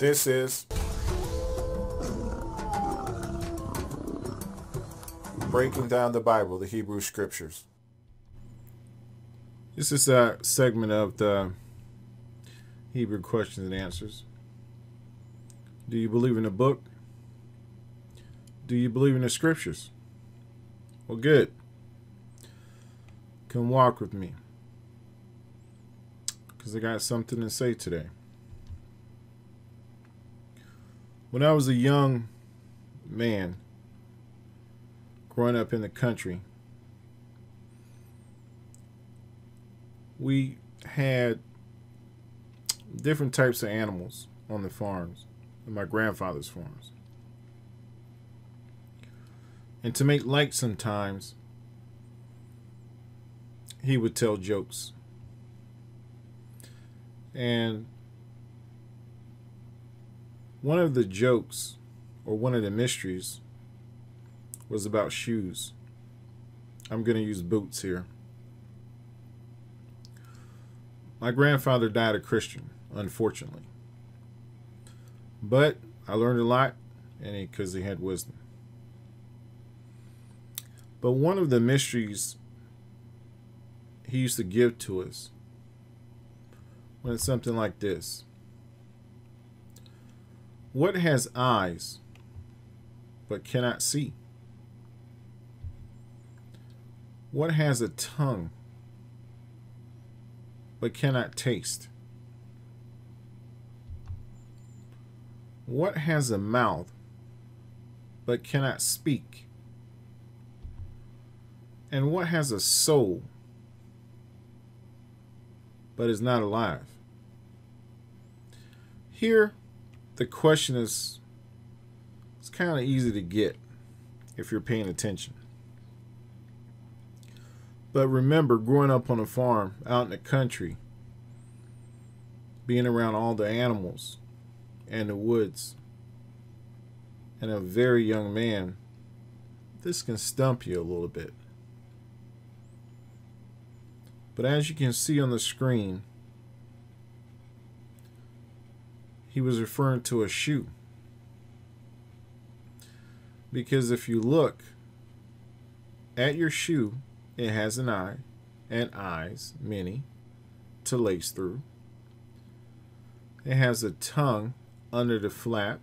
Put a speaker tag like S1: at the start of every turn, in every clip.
S1: This is Breaking Down the Bible, the Hebrew Scriptures. This is a segment of the Hebrew questions and answers. Do you believe in the book? Do you believe in the Scriptures? Well, good. Come walk with me, because I got something to say today. When I was a young man growing up in the country, we had different types of animals on the farms, on my grandfather's farms. And to make light sometimes, he would tell jokes. And one of the jokes, or one of the mysteries, was about shoes. I'm going to use boots here. My grandfather died a Christian, unfortunately. But I learned a lot, and because he had wisdom. But one of the mysteries he used to give to us when it's something like this. What has eyes but cannot see? What has a tongue but cannot taste? What has a mouth but cannot speak? And what has a soul but is not alive? Here, the question is, it's kind of easy to get if you're paying attention. But remember, growing up on a farm out in the country, being around all the animals and the woods, and a very young man, this can stump you a little bit. But as you can see on the screen, he was referring to a shoe. Because if you look at your shoe, it has an eye and eyes, many, to lace through. It has a tongue under the flap.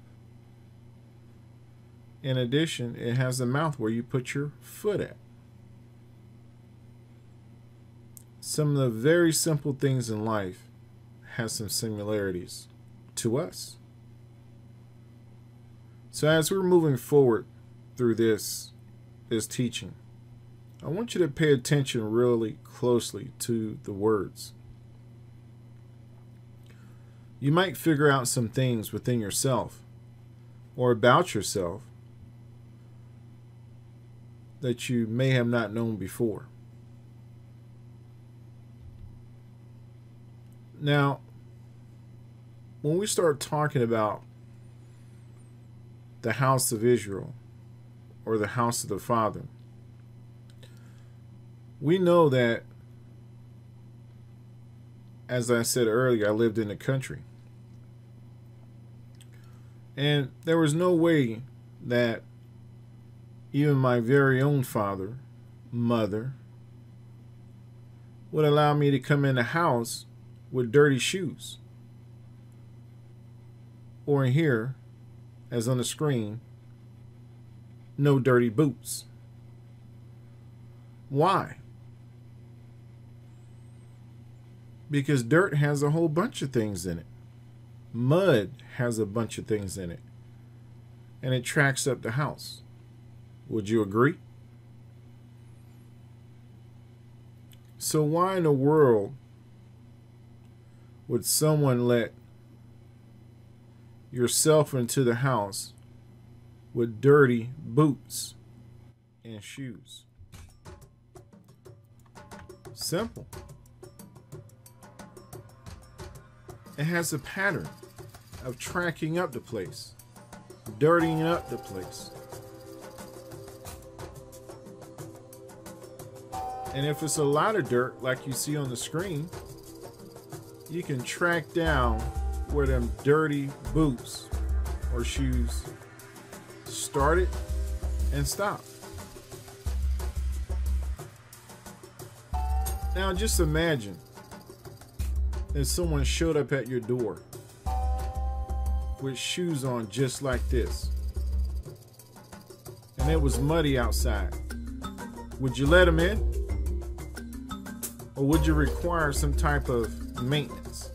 S1: In addition, it has a mouth where you put your foot at. Some of the very simple things in life have some similarities to us. So as we're moving forward through this teaching, I want you to pay attention really closely to the words. You might figure out some things within yourself or about yourself that you may have not known before. Now, when we start talking about the house of Israel or the house of the Father, we know that, as I said earlier, I lived in the country. And there was no way that even my very own father, mother, would allow me to come in the house with dirty shoes. Or in here, as on the screen, no dirty boots. Why? Because dirt has a whole bunch of things in it. Mud has a bunch of things in it. And it tracks up the house. Would you agree? So why in the world would someone let yourself into the house with dirty boots and shoes? Simple. It has a pattern of tracking up the place, dirtying up the place. And if it's a lot of dirt, like you see on the screen, you can track down where them dirty boots or shoes started and stopped. Now just imagine if someone showed up at your door with shoes on just like this, and it was muddy outside. Would you let them in? Or would you require some type of maintenance?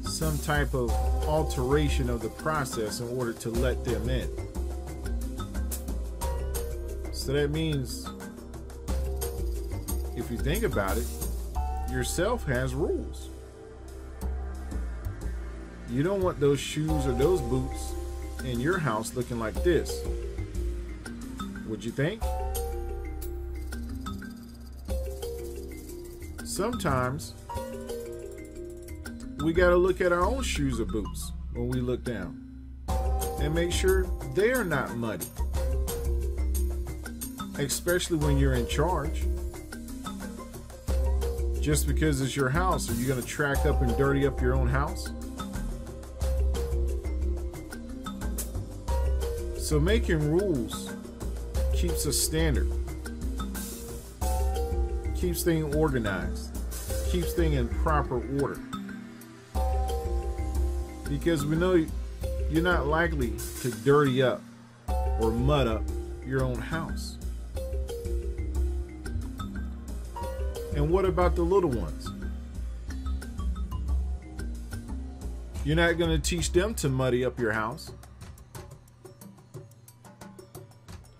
S1: Some type of alteration of the process in order to let them in? So that means, if you think about it, yourself has rules. You don't want those shoes or those boots in your house looking like this. Would you think? Sometimes we got to look at our own shoes or boots when we look down and make sure they're not muddy, especially when you're in charge. Just because it's your house, are you going to track up and dirty up your own house? So making rules keeps a standard, keeps things organized, keeps things in proper order. Because we know you're not likely to dirty up or mud up your own house. And what about the little ones? You're not going to teach them to muddy up your house.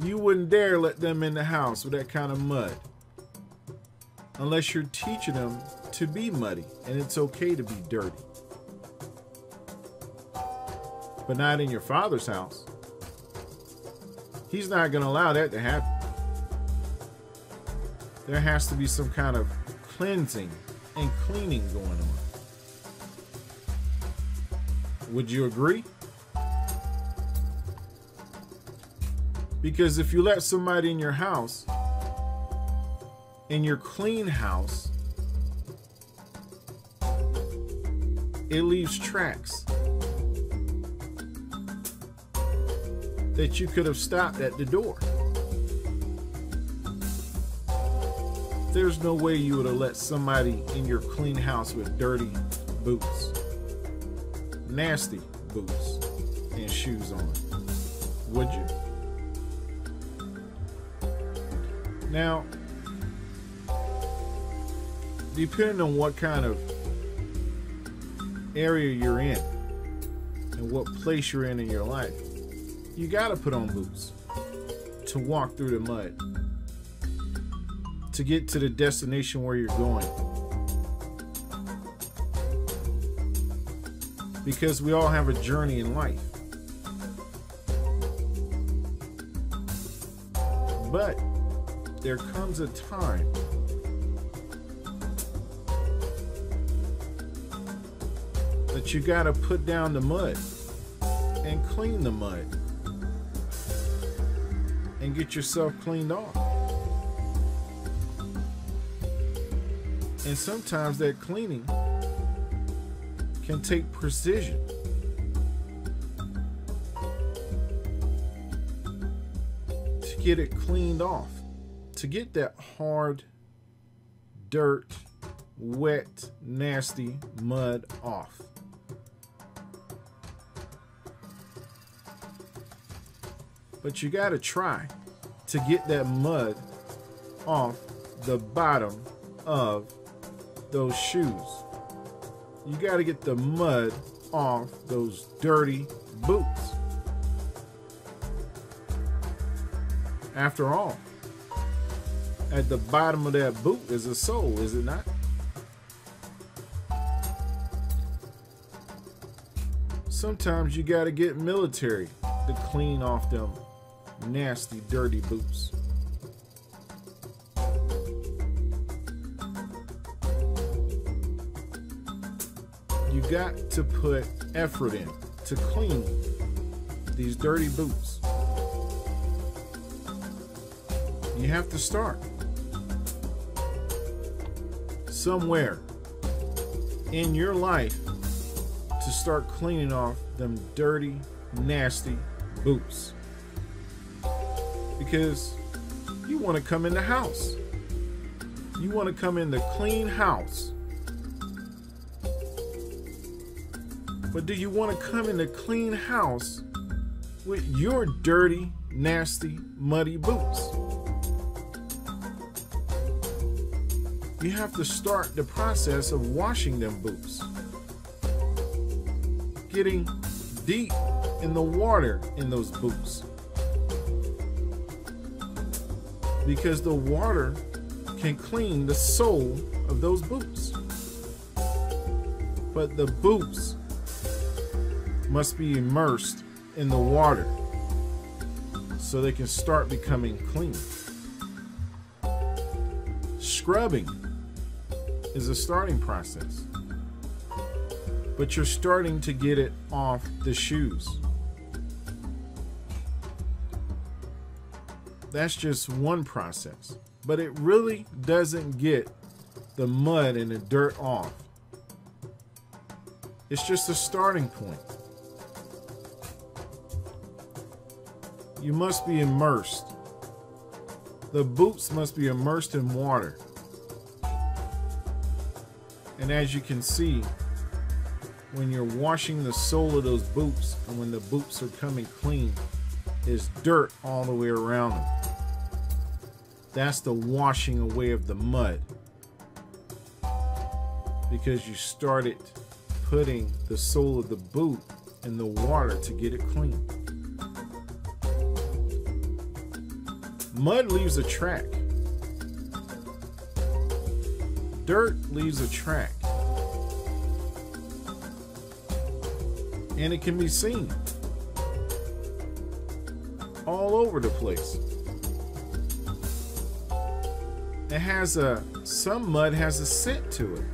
S1: You wouldn't dare let them in the house with that kind of mud, unless you're teaching them to be muddy and it's okay to be dirty. But not in your Father's house. He's not going to allow that to happen. There has to be some kind of cleansing and cleaning going on. Would you agree? Because if you let somebody in your house, in your clean house, it leaves tracks that you could have stopped at the door. There's no way you would have let somebody in your clean house with dirty boots, nasty boots and shoes on, would you? Now, depending on what kind of area you're in and what place you're in your life, you gotta put on boots to walk through the mud, to get to the destination where you're going. Because we all have a journey in life. But there comes a time that you gotta put down the mud and clean the mud and get yourself cleaned off. And sometimes that cleaning can take precision. To get it cleaned off. To get that hard, dirt, wet, nasty mud off. But you gotta try to get that mud off the bottom of those shoes. You gotta get the mud off those dirty boots. After all, at the bottom of that boot is a soul, is it not? Sometimes you gotta get military to clean off them nasty, dirty boots. You got to put effort in to clean these dirty boots. You have to start somewhere in your life to start cleaning off them dirty, nasty boots. Because you want to come in the house. You want to come in the clean house. But do you want to come in the clean house with your dirty, nasty, muddy boots? You have to start the process of washing them boots. Getting deep in the water in those boots. Because the water can clean the sole of those boots. But the boots must be immersed in the water so they can start becoming clean. Scrubbing is a starting process, but you're starting to get it off the shoes. That's just one process, but it really doesn't get the mud and the dirt off. It's just a starting point. You must be immersed. The boots must be immersed in water. And as you can see, when you're washing the sole of those boots and when the boots are coming clean, there's dirt all the way around them. That's the washing away of the mud. Because you started putting the sole of the boot in the water to get it clean. Mud leaves a track. Dirt leaves a track. And it can be seen all over the place. It has some mud has a scent to it.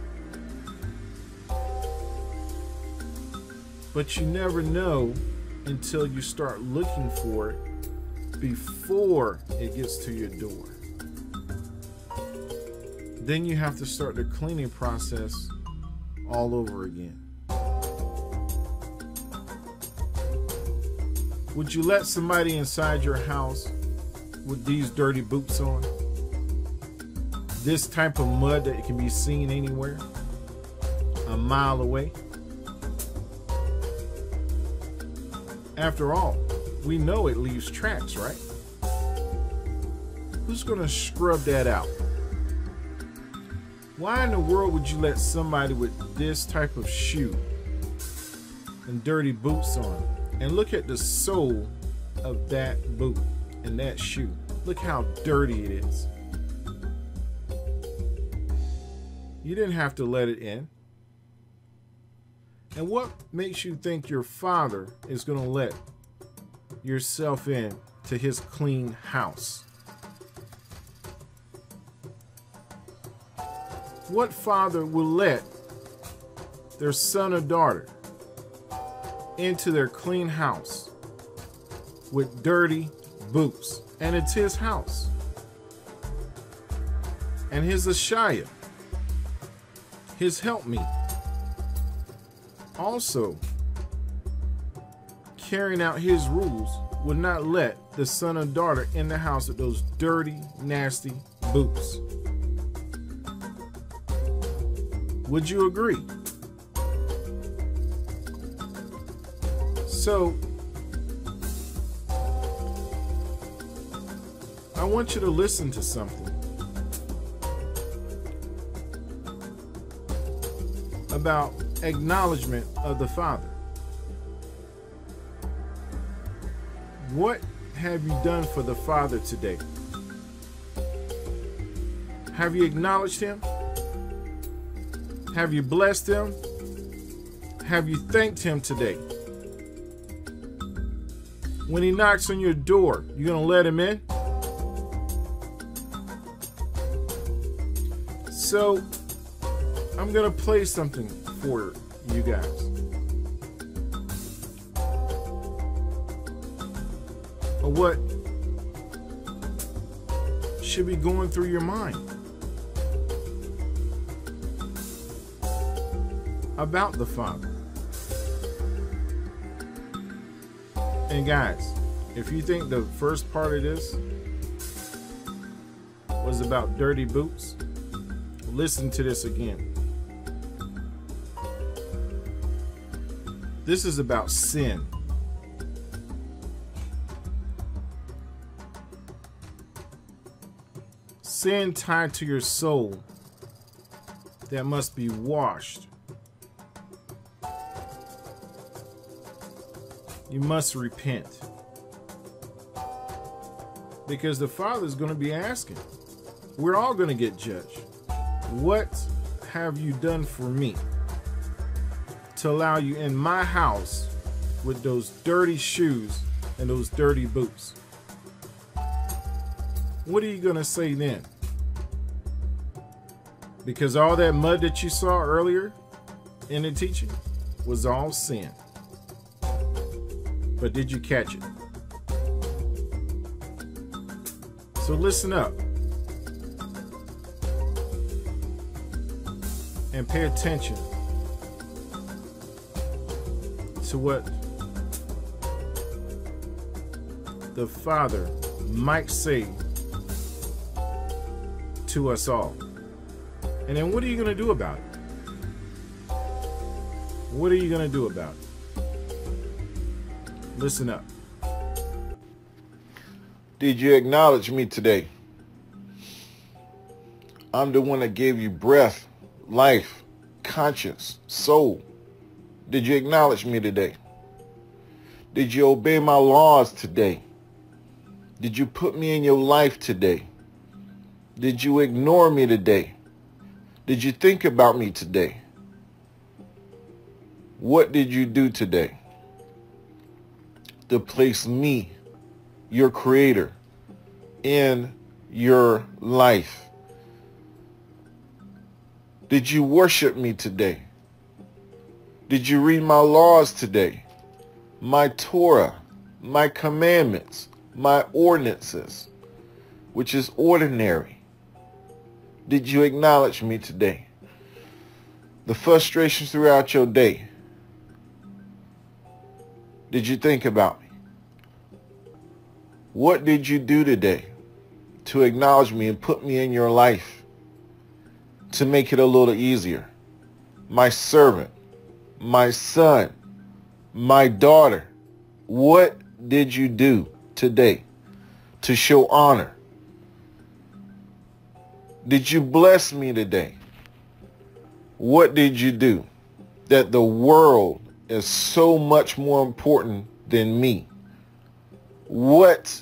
S1: But you never know until you start looking for it before it gets to your door. Then you have to start the cleaning process all over again. Would you let somebody inside your house with these dirty boots on? This type of mud that can be seen anywhere, a mile away? After all, we know it leaves tracks, right? Who's going to scrub that out? Why in the world would you let somebody with this type of shoe and dirty boots on? And look at the sole of that boot and that shoe. Look how dirty it is. You didn't have to let it in. And what makes you think your father is going to let yourself in to his clean house? What father will let their son or daughter into their clean house with dirty boots? And it's his house. And his Ashaya, his helpmeet, also carrying out his rules, would not let the son or daughter in the house with those dirty, nasty boots. Would you agree? So, I want you to listen to something about acknowledgement of the Father. What have you done for the Father today? Have you acknowledged him? Have you blessed him? Have you thanked him today? When he knocks on your door, you gonna let him in? So, I'm gonna play something for you guys. Of what should be going through your mind about the Father. And guys, if you think the first part of this was about dirty boots, listen to this again. This is about sin. Sin tied to your soul that must be washed. You must repent. Because the Father is going to be asking. We're all going to get judged. What have you done for me to allow you in my house with those dirty shoes and those dirty boots? What are you going to say then? Because all that mud that you saw earlier in the teaching was all sin. But did you catch it? So listen up and pay attention to what the Father might say to us all. And then what are you going to do about it? What are you going to do about it? Listen up.
S2: Did you acknowledge me today? I'm the one that gave you breath, life, conscience, soul. Did you acknowledge me today? Did you obey my laws today? Did you put me in your life today? Did you ignore me today? Did you think about me today? What did you do today to place me, your creator, in your life? Did you worship me today? Did you read my laws today? My Torah, my commandments, my ordinances, which is ordinary. Did you acknowledge me today? The frustrations throughout your day. Did you think about me? What did you do today to acknowledge me and put me in your life to make it a little easier? My servant, my son, my daughter, what did you do today to show honor? Did you bless me today? What did you do that the world is so much more important than me? What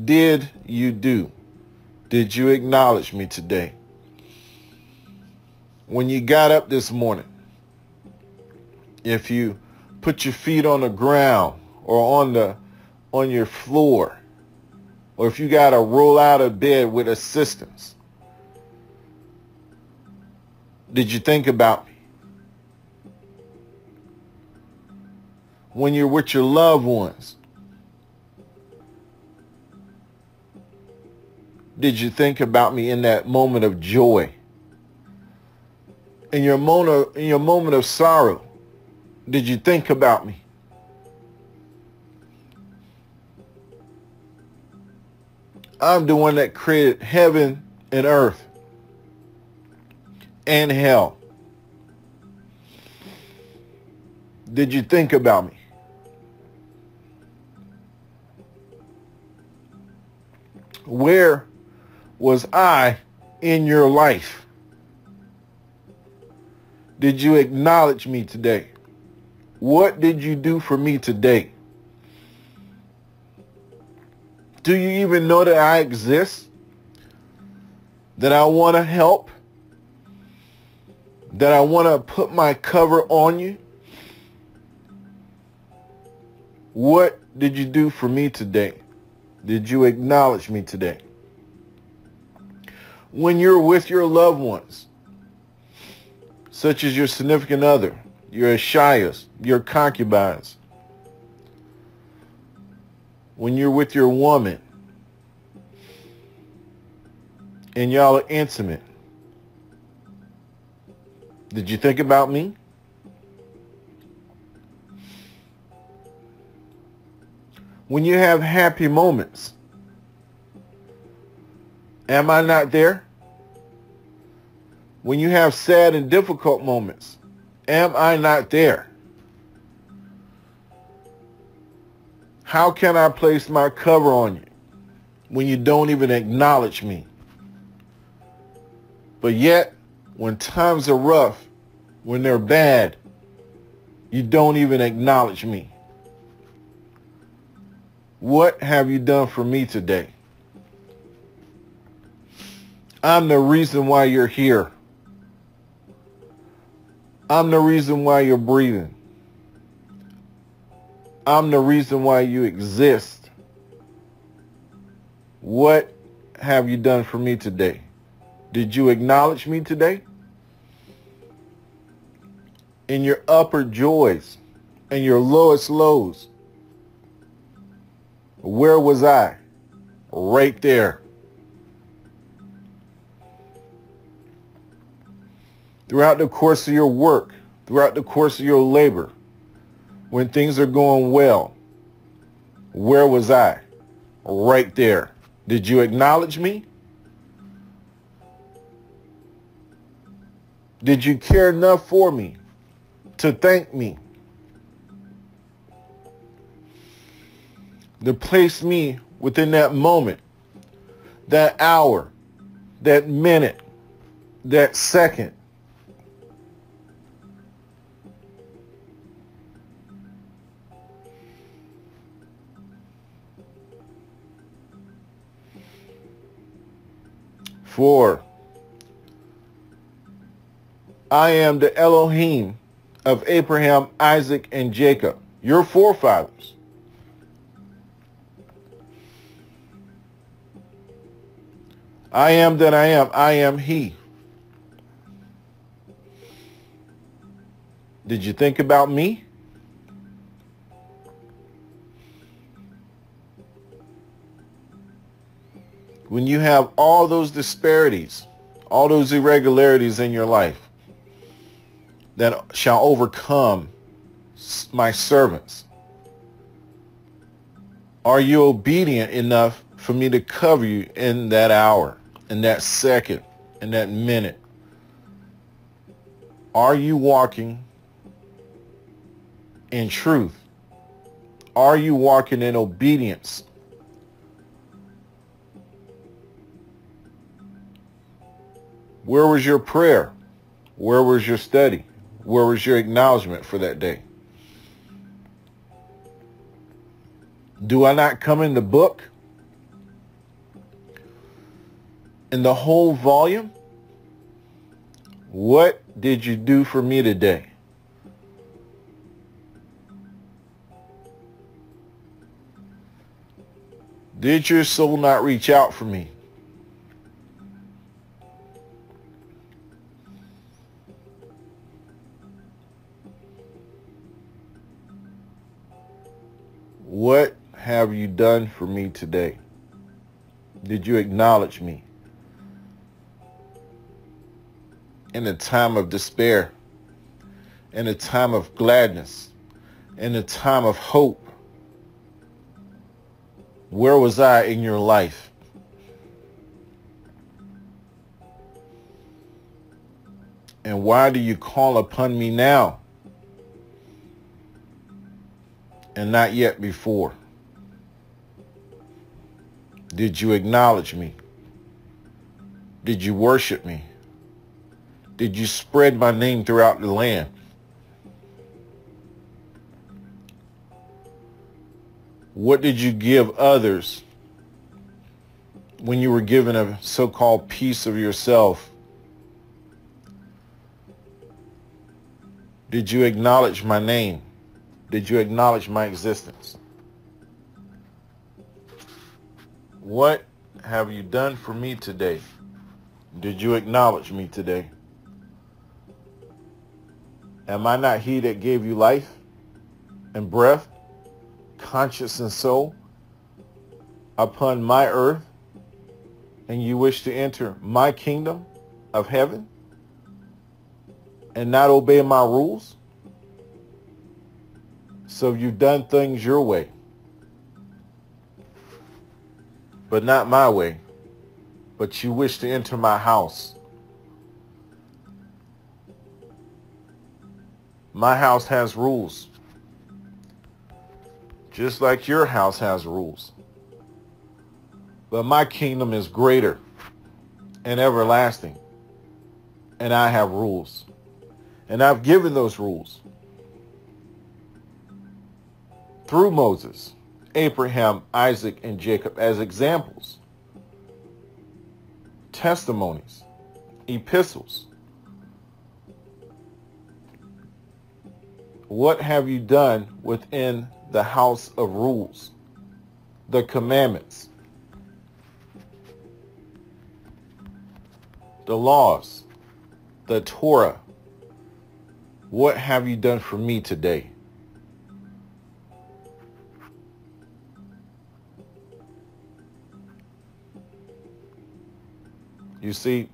S2: did you do? Did you acknowledge me today? When you got up this morning, if you put your feet on the ground or on your floor, or if you got to roll out of bed with assistance, did you think about me? When you're with your loved ones, did you think about me in that moment of joy? In your moment of sorrow, did you think about me? I'm the one that created heaven and earth and hell. Did you think about me? Where was I in your life? Did you acknowledge me today? What did you do for me today? Do you even know that I exist? That I want to help? That I want to put my cover on you? What did you do for me today? Did you acknowledge me today? When you're with your loved ones, such as your significant other, your ashayas, your concubines, when you're with your woman and y'all are intimate, did you think about me? When you have happy moments, am I not there? When you have sad and difficult moments, am I not there? How can I place my cover on you when you don't even acknowledge me? But yet, when times are rough, when they're bad, you don't even acknowledge me. What have you done for me today? I'm the reason why you're here. I'm the reason why you're breathing. I'm the reason why you exist. What have you done for me today? Did you acknowledge me today? In your upper joys and your lowest lows, where was I? Right there. Throughout the course of your work, throughout the course of your labor, when things are going well, where was I? Right there. Did you acknowledge me? Did you care enough for me to thank me? To place me within that moment, that hour, that minute, that second. For I am the Elohim of Abraham, Isaac, and Jacob, your forefathers. I am that I am he. Did you think about me? When you have all those disparities, all those irregularities in your life that shall overcome my servants, are you obedient enough for me to cover you in that hour, in that second, in that minute? Are you walking in truth? Are you walking in obedience? Where was your prayer? Where was your study? Where was your acknowledgement for that day? Do I not come in the book? In the whole volume? What did you do for me today? Did your soul not reach out for me? What have you done for me today? Did you acknowledge me? In a time of despair, in a time of gladness, in a time of hope, where was I in your life? And why do you call upon me now and not yet before? Did you acknowledge me? Did you worship me? Did you spread my name throughout the land? What did you give others when you were given a so-called piece of yourself? Did you acknowledge my name? Did you acknowledge my existence? What have you done for me today? Did you acknowledge me today? Am I not he that gave you life and breath, conscience and soul upon my earth, and you wish to enter my kingdom of heaven and not obey my rules? So you've done things your way. but not my way. But you wish to enter my house. My house has rules, just like your house has rules. But my kingdom is greater and everlasting, and I have rules. And I've given those rules through Moses, Abraham, Isaac, and Jacob as examples, testimonies, epistles. What have you done within the house of rules, the commandments, the laws, the Torah? What have you done for me today? You see,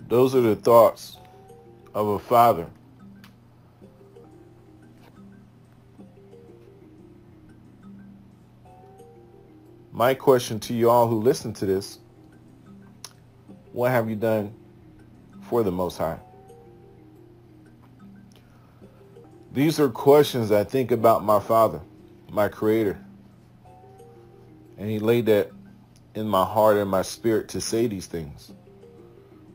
S2: those are the thoughts of a father. My question to you all who listen to this, what have you done for the Most High? These are questions I think about my Father, my Creator. And He laid that in my heart and my spirit to say these things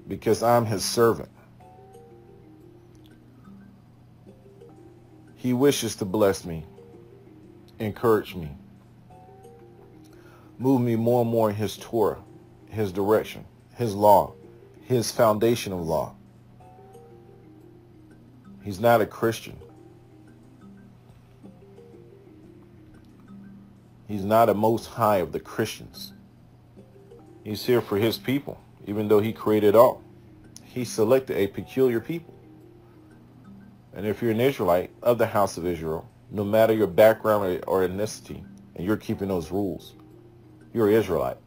S2: because I'm His servant. He wishes to bless me, encourage me, move me more and more in His Torah, His direction, His law, His foundation of law. He's not a Christian. He's not a Most High of the Christians. He's here for His people, even though He created all. He selected a peculiar people. And if you're an Israelite of the house of Israel, no matter your background or ethnicity, and you're keeping those rules, you're an Israelite.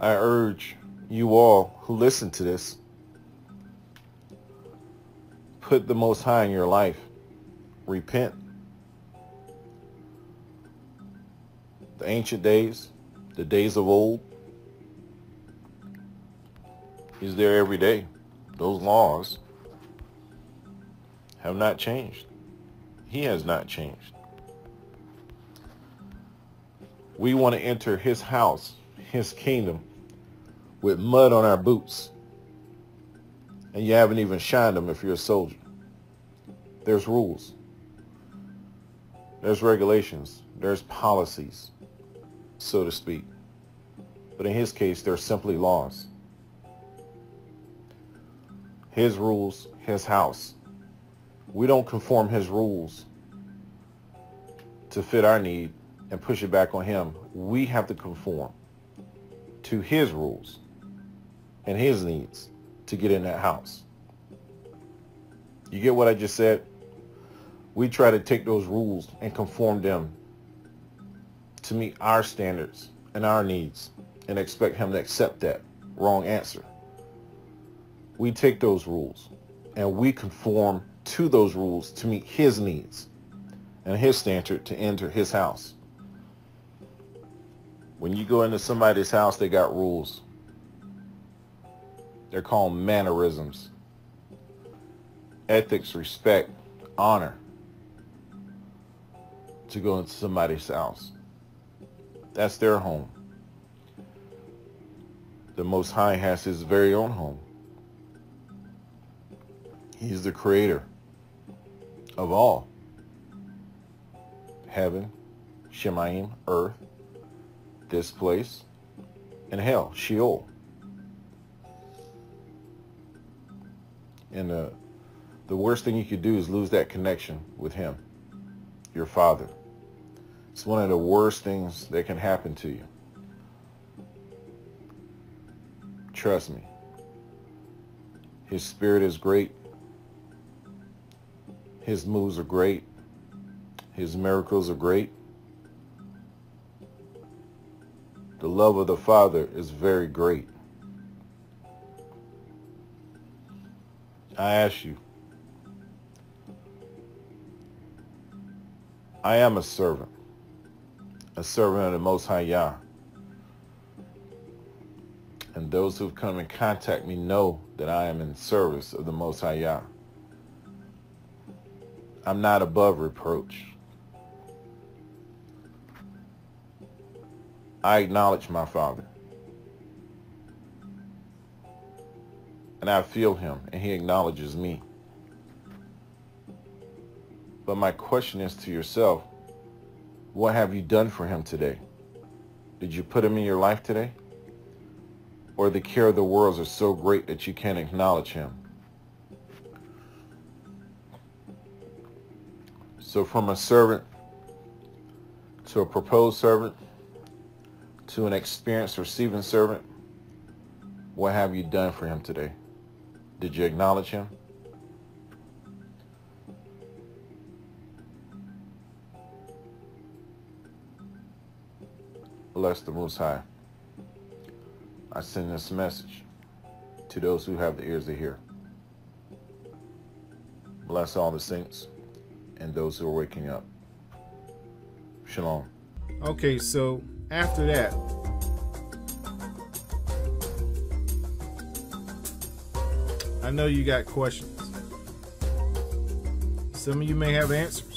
S2: I urge you all who listen to this, put the Most High in your life. Repent. The ancient days, the days of old, He's there every day. Those laws have not changed. He has not changed. We want to enter His house, His kingdom, with mud on our boots. And you haven't even shined them if you're a soldier. There's rules. There's regulations. There's policies, so to speak. But in His case, they're simply laws. His rules, His house. We don't conform His rules to fit our need and push it back on Him. We have to conform to His rules and His needs to get in that house. You get what I just said? We try to take those rules and conform them to meet our standards and our needs and expect Him to accept that. Wrong answer. We take those rules and we conform to those rules to meet His needs and His standard to enter His house. When you go into somebody's house, they got rules. They're called mannerisms. Ethics, respect, honor. To go into somebody's house. That's their home. The Most High has His very own home. He's the creator of all. Heaven, Shemayim, earth, this place, and hell, Sheol. And the worst thing you could do is lose that connection with Him, your Father. It's one of the worst things that can happen to you. Trust me. His spirit is great. His moves are great. His miracles are great. The love of the Father is very great. I ask you, I am a servant of the Most High Yah. And those who've come in contact me know that I am in service of the Most High Yah. I'm not above reproach. I acknowledge my Father. And I feel him, and he acknowledges me. But my question is to yourself, what have you done for him today? Did you put him in your life today? Or the care of the world is so great that you can't acknowledge him? So from a servant to a proposed servant to an experienced receiving servant, what have you done for him today? Did you acknowledge him? Bless the Most High. I send this message to those who have the ears to hear. Bless all the saints and those who are waking up. Shalom.
S1: Okay, so after that, I know you got questions. Some of you may have answers.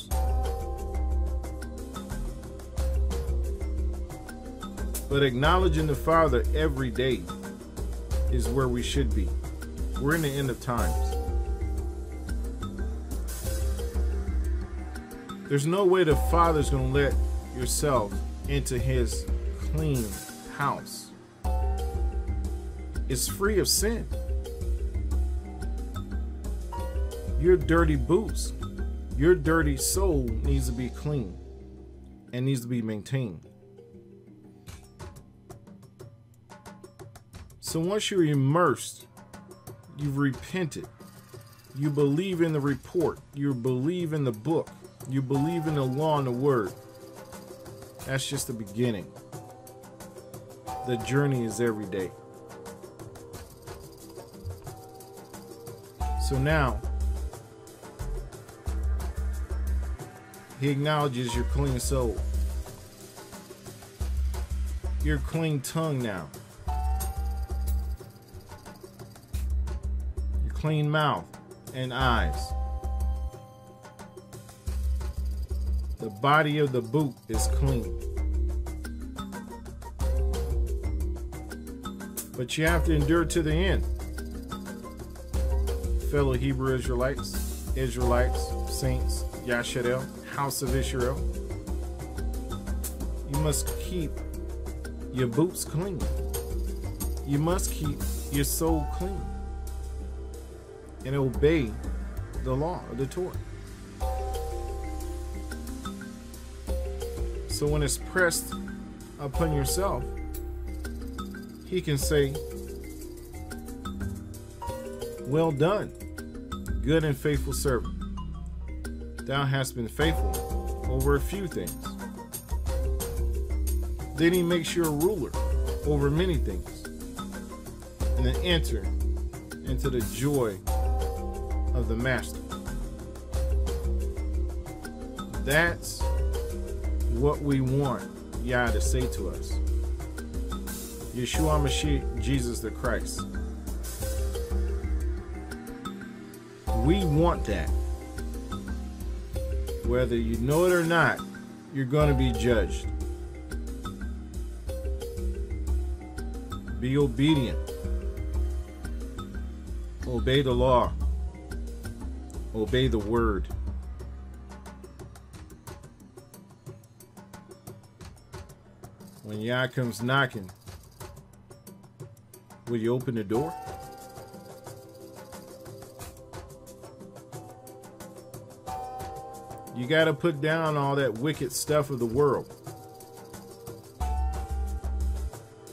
S1: But acknowledging the Father every day is where we should be. We're in the end of times. There's no way the Father's going to let yourself into his clean house. It's free of sin. Your dirty boots, your dirty soul needs to be clean and needs to be maintained. So once you're immersed, you've repented, you believe in the report, you believe in the book, you believe in the law and the word, that's just the beginning. The journey is every day. So now, he acknowledges your clean soul, your clean tongue now, your clean mouth and eyes. The body of the boot is clean. But you have to endure to the end. Fellow Hebrew Israelites, saints, Yasharel, house of Israel, you must keep your boots clean. You must keep your soul clean and obey the law of the Torah. So when it's pressed upon yourself, he can say, well done, good and faithful servant. Thou hast been faithful over a few things. Then he makes you a ruler over many things. And then enter into the joy of the master. That's what we want Yah to say to us. Yeshua Mashiach, Jesus the Christ. We want that. Whether you know it or not, you're going to be judged. Be obedient. Obey the law. Obey the word. When Yah comes knocking, will you open the door? You got to put down all that wicked stuff of the world.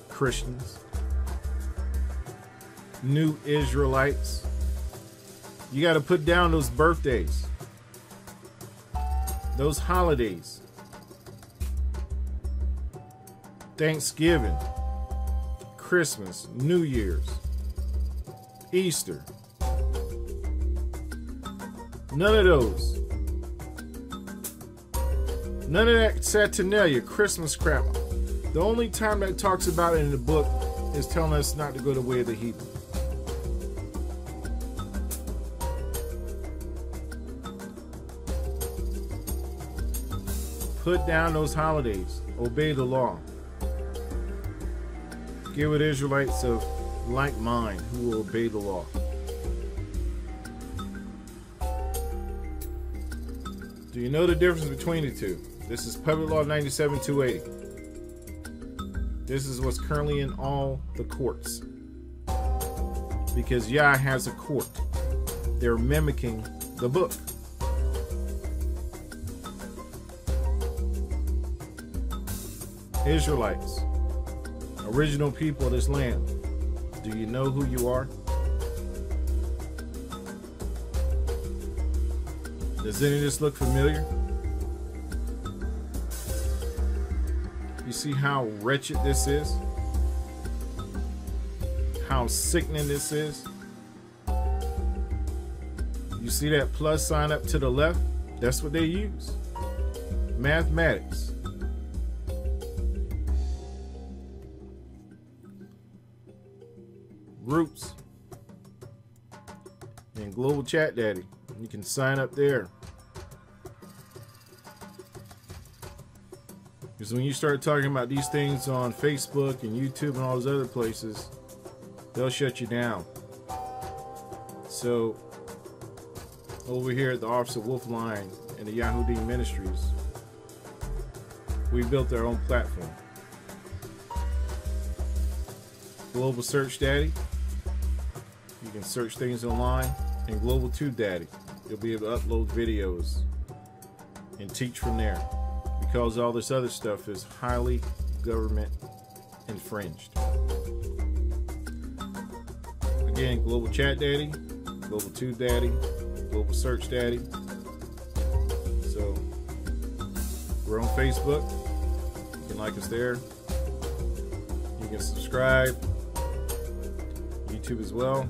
S1: Christians, new Israelites, you got to put down those birthdays, those holidays, Thanksgiving, Christmas, New Year's, Easter. None of those None of that Saturnalia, Christmas crap. The only time that talks about it in the book is telling us not to go the way of the heathen. Put down those holidays. Obey the law. Get with Israelites of like mind who will obey the law. Do you know the difference between the two? This is Public Law 97-280. This is what's currently in all the courts. Because Yah has a court. They're mimicking the book. Israelites, original people of this land, do you know who you are? Does any of this look familiar? You see how wretched this is? How sickening this is? You see that plus sign up to the left? That's what they use. Mathematics. Groups. And Global Chat Daddy. You can sign up there. Because when you start talking about these things on Facebook and YouTube and all those other places, they'll shut you down. So, over here at the Office of Wolf Line and the Yahudi Ministries, we built our own platform. Global Search Daddy. You can search things online. And Global Tube Daddy. You'll be able to upload videos and teach from there. Because all this other stuff is highly government infringed. Again, Global Chat Daddy, Global Tube Daddy, Global Search Daddy. So, we're on Facebook. You can like us there. You can subscribe. YouTube as well.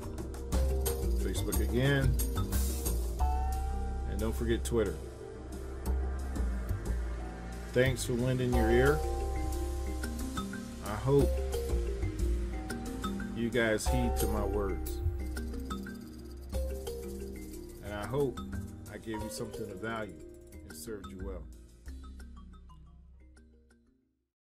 S1: Facebook again. And don't forget Twitter. Thanks for lending your ear. I hope you guys heed to my words. And I hope I gave you something of value and served you well.